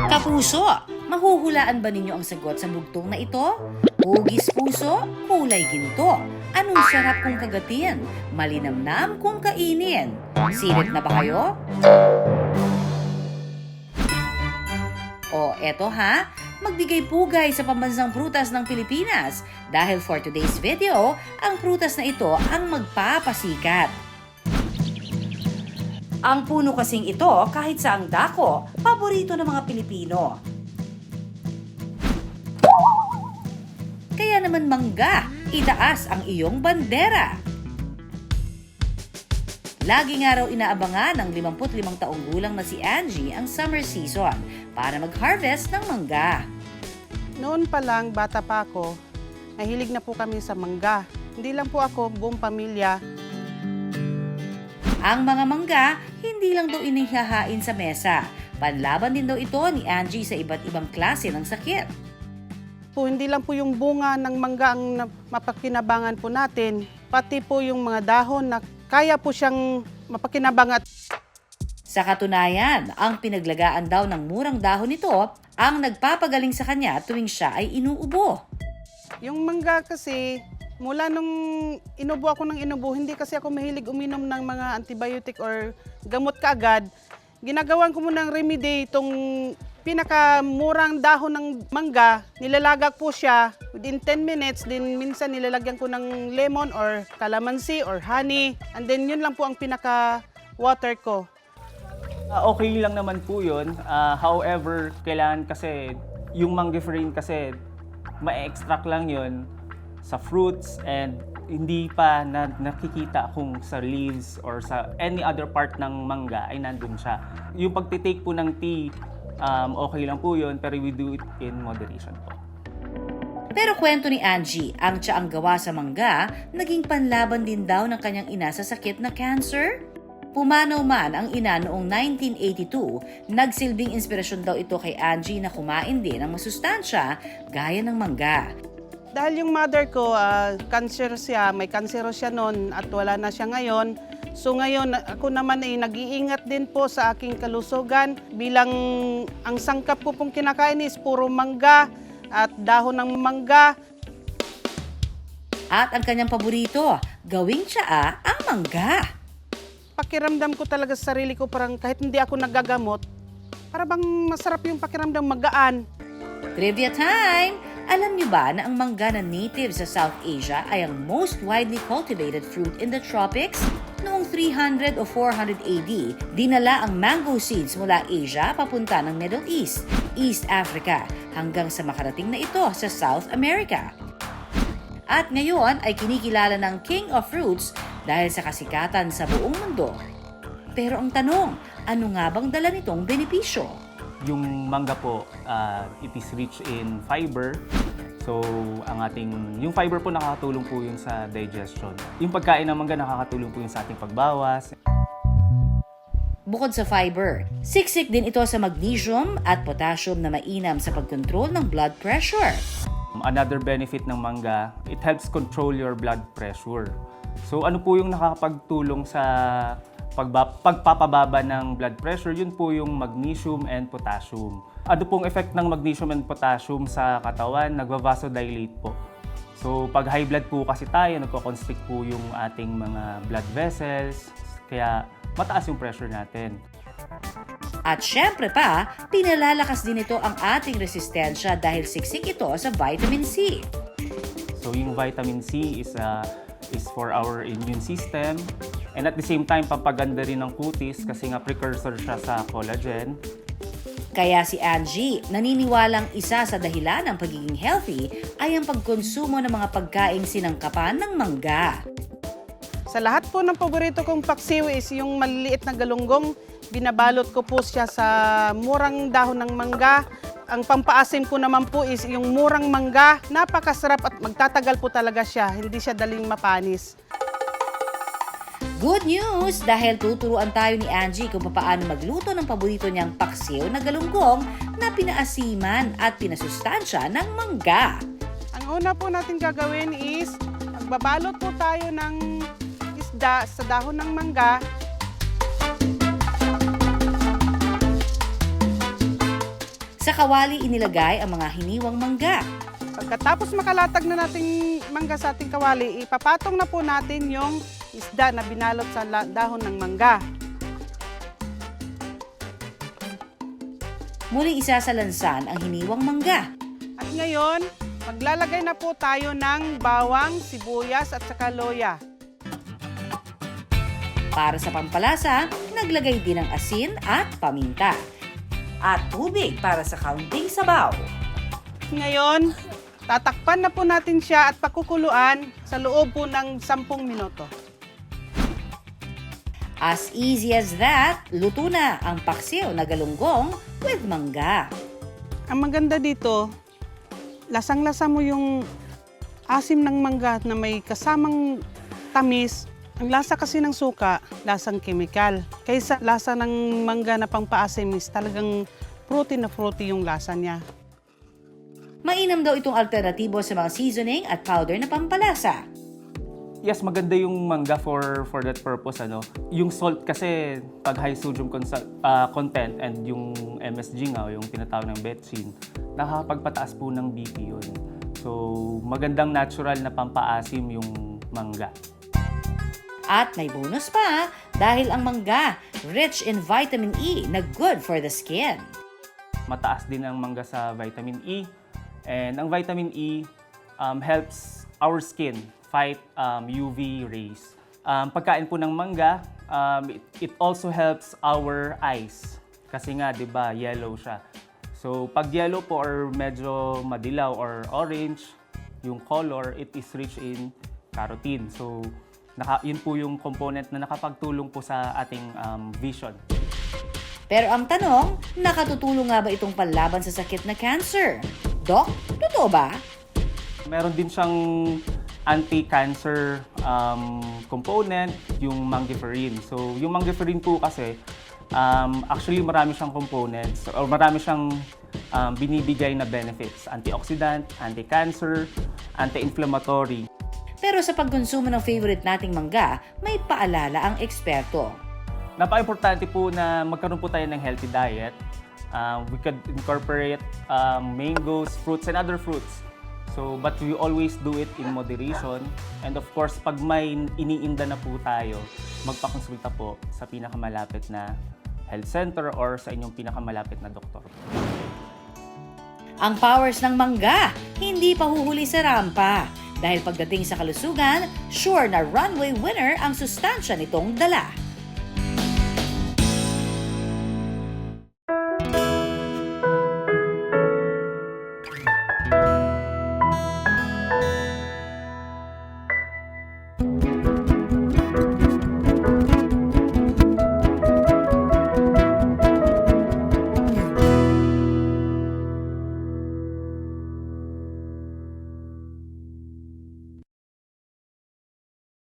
Kapuso, mahuhulaan ba ninyo ang sagot sa bugtong na ito? Hugis puso, kulay ginto. Anong sarap kung kagatin? Malinamnam kung kainin. Silip na ba kayo? O eto ha, magbigay pugay sa pambansang prutas ng Pilipinas dahil for today's video, ang prutas na ito ang magpapasikat. Ang puno kasing ito, kahit saang dako, paborito ng mga Pilipino. Kaya naman mangga, itaas ang iyong bandera. Lagi nga raw inaabangan ng 55 taong gulang na si Angie ang summer season para mag-harvest ng mangga. Noon pa lang, bata pa ako, nahilig na po kami sa mangga. Hindi lang po ako, buong pamilya. Ang mga mangga, hindi lang daw inihahain sa mesa. Panlaban din daw ito ni Angie sa iba't ibang klase ng sakit. Hindi lang po yung bunga ng mangga ang mapakinabangan po natin, pati po yung mga dahon na kaya po siyang mapakinabangan. Sa katunayan, ang pinaglagaan daw ng murang dahon nito ang nagpapagaling sa kanya tuwing siya ay inuubo. Yung mangga kasi, mula nung inubo ako ng inubo, hindi kasi ako mahilig uminom ng mga antibiotic or gamot kaagad. Ginagawan ko muna ng remedy itong pinakamurang dahon ng mangga. Nilalagak po siya within 10 minutes. Din minsan nilalagyan ko ng lemon or calamansi or honey. And then yun lang po ang pinaka-water ko. Okay lang naman po yun. However, kailangan kasi yung mangiferain kasi ma-extract lang yun sa fruits and hindi pa nakikita kung sa leaves or sa any other part ng mangga ay nandun siya. Yung pagtitake po ng tea, okay lang po yun, pero we do it in moderation po. Pero kwento ni Angie, ang tsaang gawa sa mangga, naging panlaban din daw ng kanyang ina sa sakit na cancer. Pumanaw man ang ina noong 1982, nagsilbing inspirasyon daw ito kay Angie na kumain din ng masustansya gaya ng mangga. Dahil yung mother ko, cancer siya, may kansero siya noon at wala na siya ngayon. So ngayon, ako naman ay nag-iingat din po sa aking kalusugan bilang ang sangkap ko pong kinakain is puro mangga at dahon ng mangga. At ang kanyang paborito, gawing tsaa ang mangga. Pakiramdam ko talaga sa sarili ko parang kahit hindi ako nagagamot, para bang masarap yung pakiramdam magaan. Trivia time! Alam niyo ba na ang mangga na native sa South Asia ay ang most widely cultivated fruit in the tropics? Noong 300 o 400 AD, dinala ang mango seeds mula Asia papunta ng Middle East, East Africa, hanggang sa makarating na ito sa South America. At ngayon ay kinikilala ng King of Fruits dahil sa kasikatan sa buong mundo. Pero ang tanong, ano nga bang dala nitong benepisyo? Yung mangga po, it is rich in fiber. So, yung fiber po nakakatulong po yun sa digestion. Yung pagkain ng mangga nakakatulong po yun sa ating pagbawas. Bukod sa fiber, siksik din ito sa magnesium at potassium na mainam sa pagkontrol ng blood pressure. Another benefit ng mangga, it helps control your blood pressure. So, ano po yung nakakapagtulong sa pagpapababa ng blood pressure? Yun po yung magnesium and potassium. Ano pong effect ng magnesium and potassium sa katawan? Nagva-vasodilate po. So pag high blood po kasi tayo, nagko-constrict po yung ating mga blood vessels, kaya mataas yung pressure natin. At syempre pa, pinalalakas din ito ang ating resistensya dahil siksik ito sa vitamin C. So yung vitamin C is for our immune system. And at the same time, pampaganda rin ng kutis kasi nga precursor siya sa collagen. Kaya si Angie, naniniwalang isa sa dahilan ng pagiging healthy ay ang pagkonsumo ng mga pagkaing sinangkapan ng mangga. Sa lahat po ng paborito kong paksiw is yung maliliit na galunggong. Binabalot ko po siya sa murang dahon ng mangga. Ang pampaasim ko naman po is yung murang mangga. Napakasarap at magtatagal po talaga siya. Hindi siya daling mapanis. Good news! Dahil tuturuan tayo ni Angie kung paano magluto ng paborito niyang paksiw na galunggong na pinaasiman at pinasustansya ng mangga. Ang una po natin gagawin is magbabalot po tayo ng isda sa dahon ng mangga. Sa kawali inilagay ang mga hiniwang mangga. Pagkatapos makalatag na nating mangga sa ating kawali, ipapatong na po natin yung isda na binalot sa dahon ng mangga. Muli isasalansan ang hiniwang mangga. At ngayon, maglalagay na po tayo ng bawang, sibuyas at saka loya. Para sa pampalasa, naglagay din ng asin at paminta. At tubig para sa kaunting sabaw. Ngayon, tatakpan na po natin siya at pakukuluan sa loob po ng 10 minuto. As easy as that, luto na ang paksiw na galunggong with mangga. Ang maganda dito, lasang-lasa mo yung asim ng mangga na may kasamang tamis. Ang lasa kasi ng suka, lasang chemical. Kaysa lasa ng mangga na pangpaasim is talagang fruity na fruity yung lasa niya. Mainam daw itong alternatibo sa mga seasoning at powder na pampalasa. Yes, maganda yung mangga for that purpose. Yung salt kasi, pag high sodium content and yung MSG nga, yung tinatawag ng betsin, nakakapagpataas po ng BP yun. So, magandang natural na pampaasim yung mangga. At may bonus pa dahil ang mangga, rich in vitamin E na good for the skin. Mataas din ang mangga sa vitamin E. And ang vitamin E helps our skin fight UV rays. Pagkain po ng mangga, it also helps our eyes. Kasi nga, di ba, yellow siya. So, pag yellow po or medyo madilaw or orange, yung color, it is rich in carotene. So, yun po yung component na nakapagtulong po sa ating vision. Pero ang tanong, nakatutulong nga ba itong panlaban sa sakit na cancer? Doc, totoo ba? Meron din siyang anti-cancer component, yung mangiferin. So, yung mangiferin po kasi, actually marami siyang components or marami siyang binibigay na benefits. Antioxidant, anti-cancer, anti-inflammatory. Pero sa pagkonsumo ng favorite nating mangga, may paalala ang eksperto. Napaka-importante po na magkaroon po tayo ng healthy diet. We could incorporate mangoes, fruits, and other fruits. So, but we always do it in moderation. And of course, pag may iniinda na po tayo, magpakonsulta po sa pinakamalapit na health center or sa inyong pinakamalapit na doktor. Ang powers ng mangga, hindi pa huhuli sa rampa. Dahil pagdating sa kalusugan, sure na runway winner ang sustansya nitong dala.